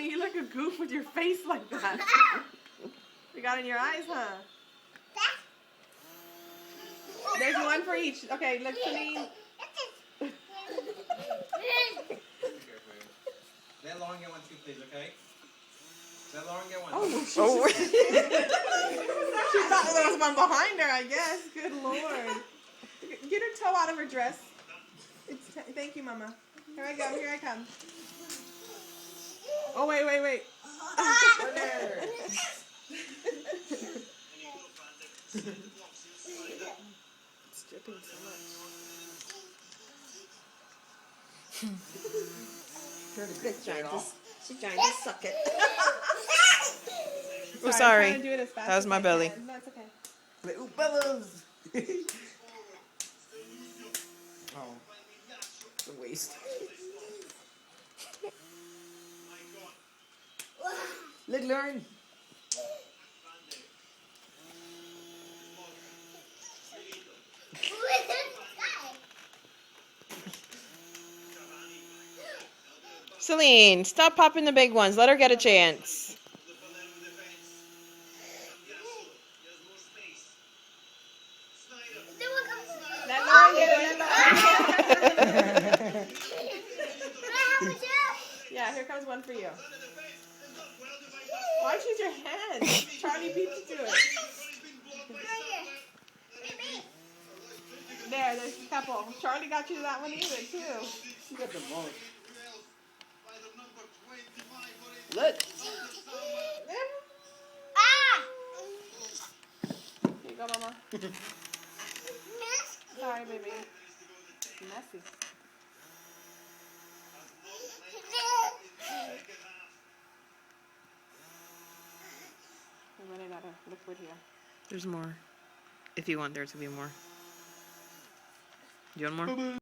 Celine, you look a goof with your face like that. You got in your eyes, huh? There's one for each. Okay, look, Celine. Let Lauren get one too, please, okay? Let Lauren get one. Oh, she thought there was one behind her, I guess. Good Lord. Get her toe out of her dress. Thank you, Mama. Here I go. Here I come. Oh, wait. There. It's dripping so much. She's trying to suck it. Oh, sorry. I'm trying to do it as fast That was as my I belly. can. No, it's okay. Ooh, bubbles! Oh. It's a waste. Look, Lauren. Celine, stop popping the big ones. Let her get a chance. Let Lauren get it. Yeah, here comes one for you. Why choose your hand? Charlie beat you to it. There's a couple. Charlie got you that one either, too. She got the most. Look. Here you go, Mama. Sorry, baby. Messy. I'm running out of liquid here. There's more. If you want there to be more. Do you want more?